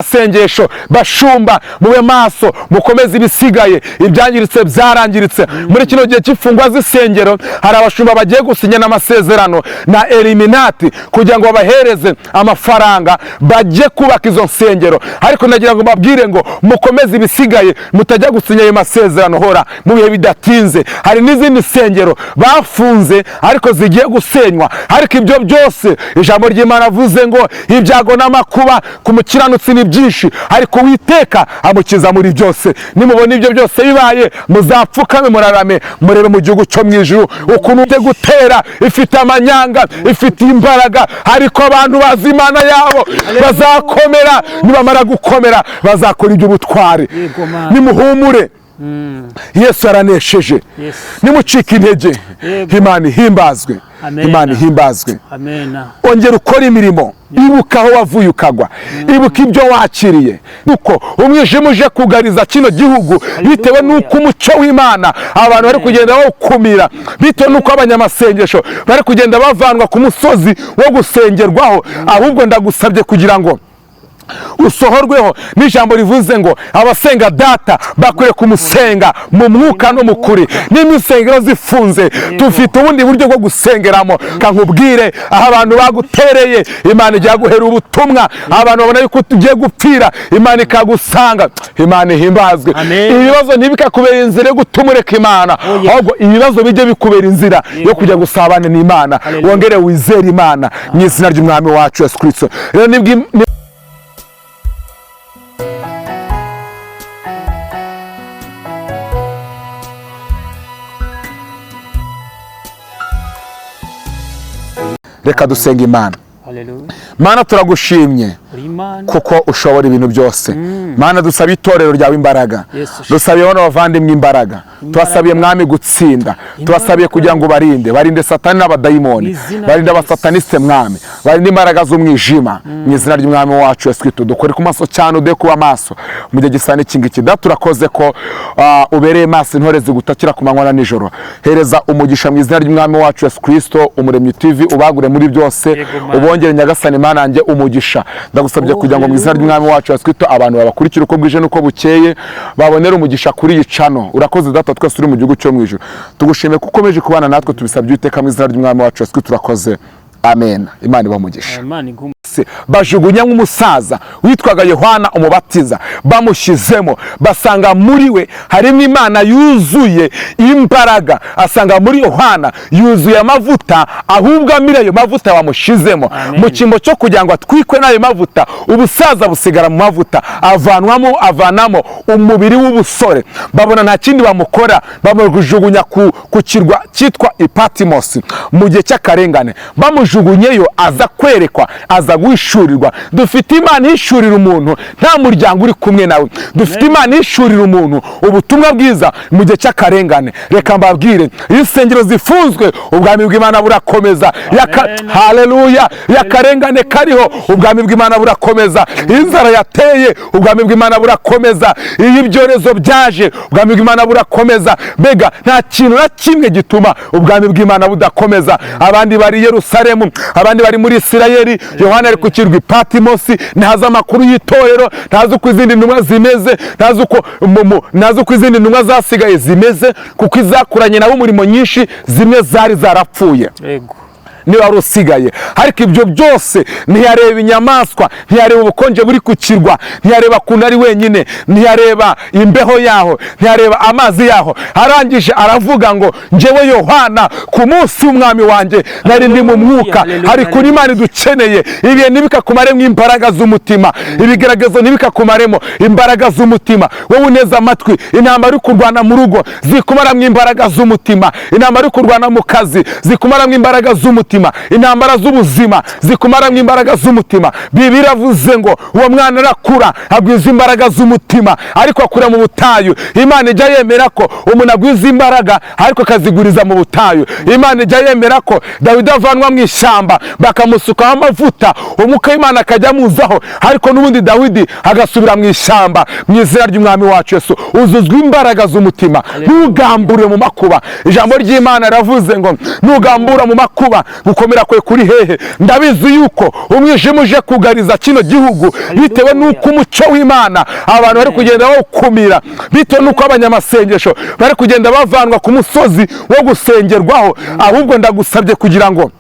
sengesho bashumba mube maso mukomeze ibisigaye ibyangiritse byarangiritse muri kino gihe cy'ifungwa z'isengero hari abashumba bagiye gusinya n'amasezerano na Eliminati kugira ngo babahereze amafaranga bajye kubaka izo nsengero ariko nagira ngo babwire ngo mukomeze ibisigaye mutajya gusinya ayo masezerano hora mu bihe bidatinze hari n'izindi nsengero bafunze ariko zigiye gusenywa ariko ibyo byose ijambo ry'Imana avuze ngo ibyago n'amakuba ku mukiranutsi ni byinshi ariko Uwiteka amukiza muri byose nimubona ibyo byose bibaye muzapfukame murarame murebe mu gihugu cyo mwijuru ukuntu ujye gutera ifite amanyanga ifite imbaraga ariko abantu bazi Imana yabo bazakomera nibamara gukomera bazakora iby'ubutware nimuhumure Yesu aranesheje nimucika intege Imana ihimbazwe Imana ihimbazwe ongera ukora imirimo ibuka aho wavuye ukagwa ibuka ibyo wakiriye uko umwijima uje kugariza kino gihugu bitewe n'uko umucyo w'Imana abantu bari kugenda bawukumira bitewe n'uko abanyamasengesho bari kugenda bavanwa ku musozi wo gusengerwaho ahubwo ndagusabye kugira ngo usohorweho n'ijambo rivuze ngo abasenga data bakwiye kumusenga mu mwuka no mu kuri n'imisengero zifunze tufite ubundi buryo bwo gusengeramo kankubwire aho abantu bagutereye Imana ijya guhera ubutumwa abantu babona yuko tugiye gupfira Imana ikagusanga Imana ihimbazwe ibibazo ntibikakubera inzira yo gutuma ureka Imana ahubwo ibibazo bijye bikubera inzira yo kujya gusabana n'Imana wongere wizere Imana mu izina ry'Umwami wacu Yesu Kristo rero reka dusenga Imana. Mana turagushimye kuko ushobora ibintu byose. Mana dusaba itorero ryawe imbaraga, dusabiye bano bavandimwe imbaraga, tubasabiye mwami gutsinda, tubasabiye kugira ngo barinde satani n'abadayimoni, barinde abasataniste mwami, barinde imbaraga z'umwijima mu izina ry'Umwami wacu Yesu Kristo. Dukore ku maso cyane ude kuba maso mu gihe gisane kingiki turakoze ko ubereye maso intore zigutakira ku manywa na nijoro. Hereza umugisha mu izina ry'Umwami wacu Yesu Kristo, Umuremyi TV ubagure muri byose ubongere Nyagasani Imana yanjye umugisha. Ndagusabye kugira ngo mu izina ry'Umwami wacu Yesu Kristo abantu babakurikira uko bwije nuko bukeye babonera umugisha kuri iyi channel. Urakoze data twese uri mu gihugu cyo mwijuru. Tugushime kuko ukomeje kubana natwe tubisabye Uwiteka mu izina ry'Umwami wacu Yesu Kristo turakoze. Amen. Imana ibamugisha. Bajugunya nk'umusaza witwaga Yohana umubatiza bamushyizemo basanga muri we harimo Imana yuzuye imbaraga, asanga muri Yohana yuzuye amavuta ahubwo amira ayo mavuta bamushyizemo mu kimbo cyo kugira ngo atwikwe n'ayo mavuta ubusaza busigara mu mavuta avanamo umubiri w'ubusore. Babona nta kindi bamukora bamujugunya ku kirwa cyitwa Patmos mu gihe cy'akarengane bamujugunyeyo aza kwerekwa aza guhishurirwa. Dufite Imana ihishurira umuntu nta muryango uri kumwe nawe, dufite Imana ihishurira umuntu ubutumwa bwiza mu gihe cy'akarengane. Reka mbabwire insengero zifunzwe ubwami bw'Imana burakomeza. Haleluya! Yakarengane kariho ubwami bw'Imana burakomeza. Inzara yateye ubwami bw'Imana burakomeza. Iyi byorezo byaje ubwami bw'Imana burakomeza. Mbega nta kintu na kimwe gituma ubwami bw'Imana budakomeza. Abandi bari Yerusalemu, abandi bari muri Isirayeli, Yohana ari ku kirwa Patmos, ntazi amakuru y'itorero, ntazi uko izindi ntumwa zimeze, ntazi uko izindi ntumwa zasigaye zimeze kuko izakuranye nabo umurimo nyinshi zimwe zari zarapfuye. Niba wari usigaye ariko ibyo byose ntiyareba inyamaswa, ntiyareba ubukonje buri ku kirwa, ntiyareba kuntu ari wenyine, ntiyareba imbeho yaho, ntiyareba amazi yaho. Arangije aravuga ngo njyewe Yohana ku munsi w'umwami wanjye nari ndi mu mwuka. Hari kuri Imana dukeneye ibihe ntibikakumaremo imbaraga z'umutima, ibigaragazo ntibikakumaremo imbaraga z'umutima. Wowe uneza amatwi, intambara uri kurwana mu rugo zikumaramo imbaraga z'umutima, intambara uri kurwana mu kazi zikumaramo imbaraga z'umutima, intambara z'ubuzima zikumaramo imbaraga z'umutima. Bibiliya iravuze ngo uwo mwana arakura agwiza imbaraga z'umutima ariko akura mu butayu. Imana ijya yemera ko umuntu agwiza imbaraga ariko akaziguriza mu butayu. Imana ijya yemera ko Dawidi avanwa mu ishyamba bakamusukaho amavuta umwuka w'Imana akajya amuzaho ariko n'ubundi Dawidi agasubira mu ishyamba. Mu izina ry'Umwami wacu Yesu uzuzwa imbaraga z'umutima, ntugambure mu makuba. Ijambo ry'Imana riravuze ngo ntugambura mu makuba gukomera kwe kuri hehe? Ndabizi yuko umwijima uje kugariza kino gihugu bitewe n'uko umucyo w'Imana abantu bari kugenda bawukumira, bitewe n'uko abanyamasengesho bari kugenda bavanwa ku musozi wo gusengerwaho. Ahubwo ndagusabye kugira ngo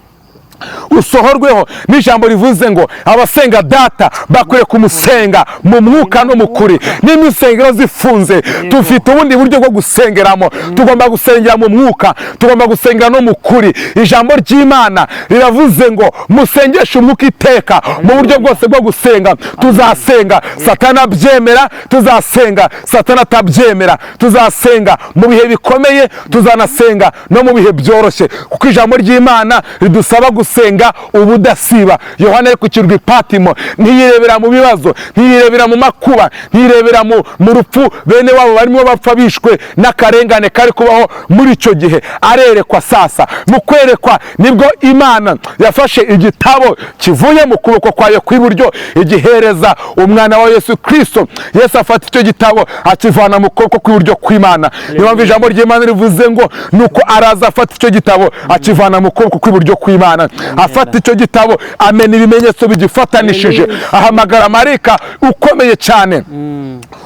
usohorweho n'ijambo rivuze ngo abasenga data bakwiye kumusenga mu mwuka no mu kuri. N'imisengero zifunze, tufite ubundi buryo bwo gusengeramo. Tugomba gusengera mu mwuka, tugomba gusengera no mu kuri. Ijambo ry'Imana riravuze ngo musengeshe umwuka iteka mu buryo bwose bwo gusenga. Tuzasenga Satana abyemera, tuzasenga Satana atabyemera, tuzasenga mu bihe bikomeye, tuzanasenga no mu bihe byoroshye, kuko ijambo ry'Imana ridusaba gusenga ubudasiba. Yohana ari ku kirwa Patimo ntiyirebera mu bibazo, ntiyirebera mu makuba, ntiyirebera mu rupfu bene wabo barimo bapfa bishwe n'akarengane kari kubaho muri icyo gihe. Arerekwa sasa, mu kwerekwa nibwo Imana yafashe igitabo kivuye mu kuboko kwayo kw'iburyo igihereza umwana wa Yesu Kristo. Yesu afata icyo gitabo akivana mu kuboko kw'iburyo kw'Imana. Niyo mpamvu ijambo ry'Imana rivuze ngo nuko araza afata icyo gitabo akivana mu kuboko kw'iburyo kw'Imana. Afata icyo gitabo amena ibimenyetso bigifatanishije, ahamagara marayika ukomeye cyane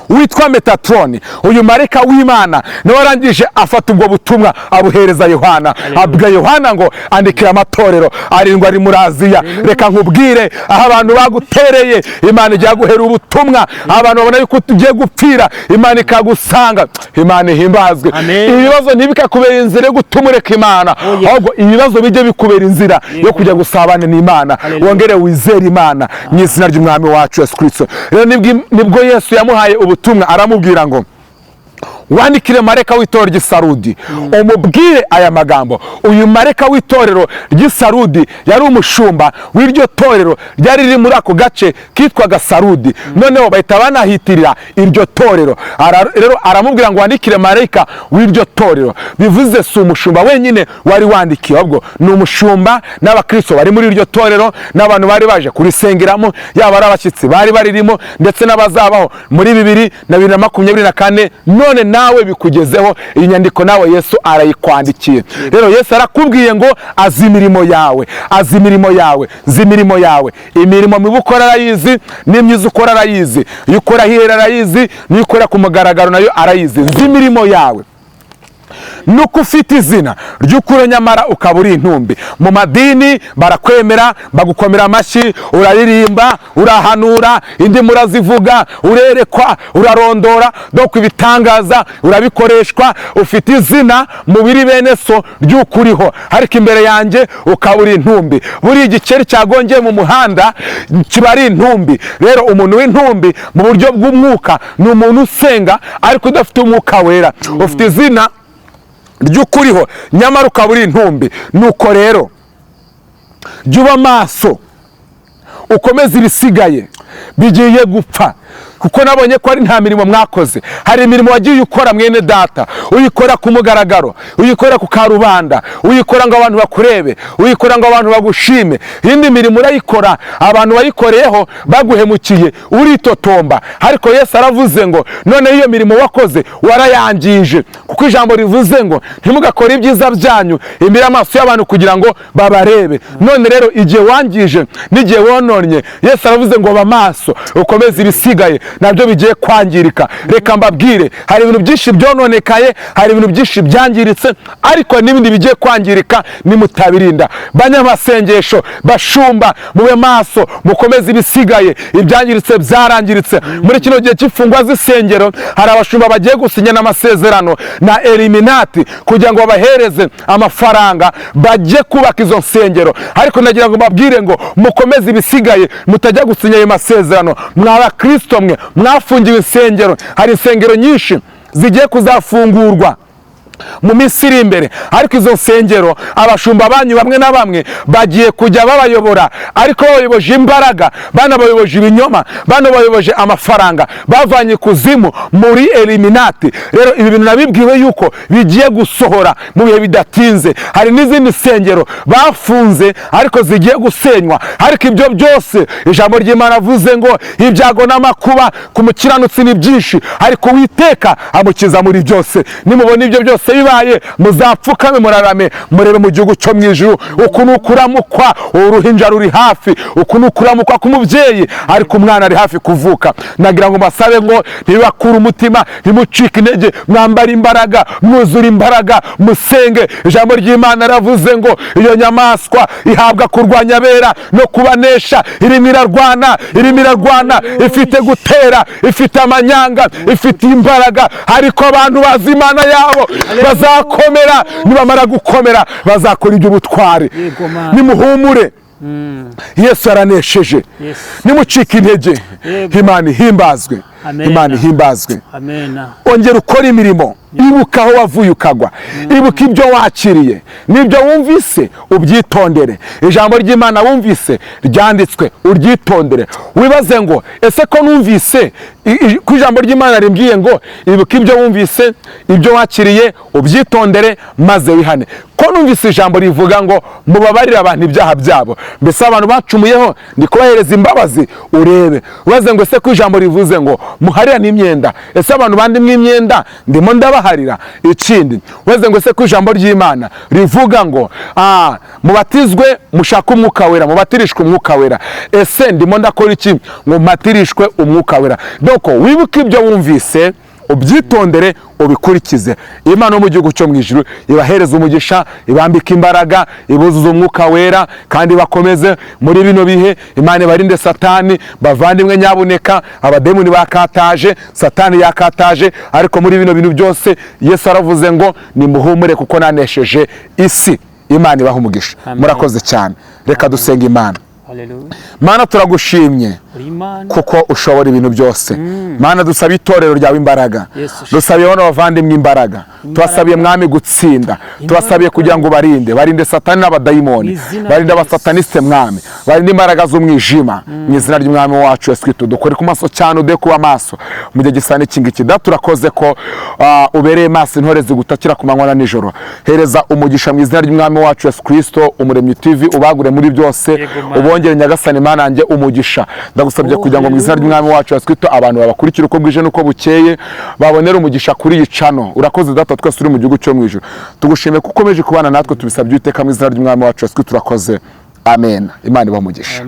witwa Metatroni. Uyu marayika w'Imana niwe arangije afata ubwo butumwa abuhereza Yohana. Abwira Yohana ngo andikira amatorero arindwi ari muri Aziya. Reka nkubwire, aho abantu bagutereye Imana igiye guhera ubutumwa. Abantu babona yuko ugiye gupfira Imana ikagusanga. Imana ihimbazwe. Ibibazo ntibikakubera inzira yo gutuma ureka Imana, ahubwo ibibazo bijye bikubera inzira yo kujya gusabana n'Imana. Wongere wizere Imana mu izina ry'Umwami wacu Yesu Kristo. Rero nibwo Yesu yamuhaye ubutumwa, aramubwira ngo wandikire marayika w'itorero ry'i Sarudi umubwire aya magambo. Uyu marayika w'itorero ry'i Sarudi yari umushumba w'iryo torero ryari riri muri ako gace kitwaga Sarudi. Noneho bahita banahitirira iryo torero. Rero aramubwira ngo wandikire marayika w'iryo torero. Bivuze si umushumba wenyine wari wandikiye, ahubwo ni umushumba n'abakristo bari muri iryo torero, n'abantu bari baje kurisengeramo, yaba ari abashyitsi bari baririmo ndetse n'abazabaho muri 2024. None nawe bikugezeho iyi nyandiko, nawe Yesu arayikwandikiye. Rero Yesu arakubwiye ngo azi imirimo yawe, azi imirimo yawe, zi imirimo yawe. Imirimo mibi ukora arayizi, n'imyiza ukora arayizi. Iyo ukora hirera arayizi, n'iyo ukora ku mugaragaro nayo arayizi. Nzi imirimo yawe. Nuko ufite izina ry'ukuri nyamara ukaba uri intumbi. Mu madini barakwemera, bagukomera amashyi, uraririmba, urahanura, indi murazivuga, urerekwa, urarondora, doko ibitangaza urabikoreshwa. Ufite izina mu biri bene so ry'ukuriho, ariko imbere yanjye ukaba uri intumbi. Buri igikeri cyagongeye mu muhanda kiba ari intumbi. Rero umuntu w'intumbi mu buryo bw'umwuka ni umuntu usenga ariko udafite umwuka wera. Ufite izina ry'ukuriho nyamara ukaba uri intumbi. Nuko rero jya uba maso, ukomeze ibisigaye bigiye gupfa, kuko nabonye ko ari nta mirimo mwakoze. Hari imirimo wagiye ukora mwene data, uyikora ku mugaragaro, uyikora ku karubanda, uyikora ngo abantu bakurebe, uyikora ngo abantu bagushime. Indi mirimo urayikora abantu bayikoreyeho baguhemukiye, uritotomba. Ariko Yesu aravuze ngo none iyo mirimo wakoze warayangije, kuko ijambo rivuze ngo ntimugakore ibyiza byanyu imbere y'amaso y'abantu kugira ngo babarebe. None rero igihe wangije n'igihe wononye, Yesu aravuze ngo ba maso, ukomeze ibisigaye nabyo bigiye kwangirika. Reka mbabwire, hari ibintu byinshi byononekaye, hari ibintu byinshi byangiritse, ariko n'ibindi bigiye kwangirika nimutabirinda. Banyamasengesho, bashumba, mube maso, mukomeze ibisigaye. Ibyangiritse byarangiritse. Muri kino gihe cy'imfungwa z'isengero hari abashumba bagiye gusinyana amasezerano na Eliminati kugira ngo babahereze amafaranga bajye kubaka izo nsengero. Ariko nagira ngo mbabwire ngo mukomeze ibisigaye, mutajya gusinya ayo masezerano. Mwaba Kristo mwe mwafungiwe insengero. Hari insengero nyinshi zigiye kuzafungurwa mu minsi iri imbere, ariko izo nsengero abashumba banyu bamwe na bamwe bagiye kujya babayobora, ariko bayoboje imbaraga, banabayoboje ibinyoma, banabayoboje amafaranga, bavanye kuzimu muri Eliminati. Rero ibi bintu nabibwiwe yuko bigiye gusohora mu bihe bidatinze. Hari n'izindi nsengero bafunze ariko zigiye gusenywa, ariko ibyo byose ijambo ry'Imana avuze ngo ibyago n'amakuba ku mukiranutsi ni byinshi, ariko Uwiteka amukiza muri byose. Nimubona ibyo byose byose bibaye muzapfukame murarame murebe mu gihugu cyo mu ijuru. Uku ni ukuramukwa, uruhinja ruri hafi. Uku ni ukuramukwa k'umubyeyi ariko umwana ari hafi kuvuka. Nagira ngo mbasabe ngo ntibibakure umutima, ntimucike intege, mwambare imbaraga, mwuzure imbaraga, musenge. Ijambo ry'Imana ravuze ngo iyo nyamaswa ihabwa kurwanya abera no kubanesha. Irimo irarwana, ifite gutera, ifite amanyanga, ifite imbaraga, ariko abantu bazi Imana yabo bazakomera. Nibamara gukomera bazakora iby'ubutware. Nimuhumure, Yesu aranesheje. Nimucike intege, Imana ihimbazwe. Imana ihimbazwe. Ongera ukora imirimo, ibuka aho wavuye ukagwa, ibuka ibyo wakiriye n'ibyo wumvise ubyitondere. Ijambo ry'Imana wumvise ryanditswe uryitondere. Wibaze ngo ese ko numvise ku ijambo ry'Imana rimbwiye ngo ibuka ibyo wumvise, ibyo wakiriye ubyitondere maze wihane. Ko numvise ijambo rivuga ngo mubabarire abantu ibyaha byabo, mbese abantu bacumuyeho ndi kubahereza imbabazi, urebe. Wibaze ngo ese ko ijambo rivuze ngo muharirane imyenda, ese abantu bandimwe imyenda ndimo ndabaharira? Ikindi wibaze ngo ese ko ijambo ry'Imana rivuga ngo mubatizwe mushaka umwuka wera, mubatirishwe umwuka wera, ese ndimo ndakora iki ngo matirishwe umwuka wera? Doko wibuke ibyo wumvise ubyitondere ubikurikize. Imana mu gihugu cyo mu ijuru ibahereza umugisha, ibambika imbaraga, ibuzuza umwuka wera, kandi bakomeze muri bino bihe. Imana ibarinde Satani. Bavandimwe nyabuneka, abademoni bakataje, Satani yakataje, ariko muri bino bintu byose Yesu aravuze ngo nimuhumure kuko nanesheje isi. Imana ibaha umugisha. Murakoze cyane. Reka dusenga Imana. Mana turagushimye kuko ushobora ibintu byose. Mana dusaba itorero ryawe imbaraga, dusabiye bano bavandimwe imbaraga, tubasabiye mwami gutsinda, tubasabiye kugira ngo barinde Satani n'abadayimoni, barinde abasataniste mwami, barinde imbaraga z'umwijima mu izina ry'umwami wacu Yesu Kristo. Dukore ku maso cyane, ude kuba maso mu gihe gisa n'iki ngiki. Turakoze ko ubereye maso intore zigutakira ku manywa na nijoro. Hereza umugisha mu izina ry'umwami wacu Yesu Kristo. Umuremyi TV ubagure muri byose, ubongere Nyagasani Mana yanjye umugisha. Ndagusabye kugira ngo mu izina ry'umwami wacu Yesu Kristo abantu babakurikira uko bwije nuko bukeye, babonera umugisha kuri iyi channel. Urakoze Data, twese uri mu gihugu cyo mu ijuru. Tugushimiye kuko ukomeje kubana natwe, tubisabye iteka mu izina ry'umwami wacu Yesu Kristo. Turakoze. Amen. Imana ibamugisha.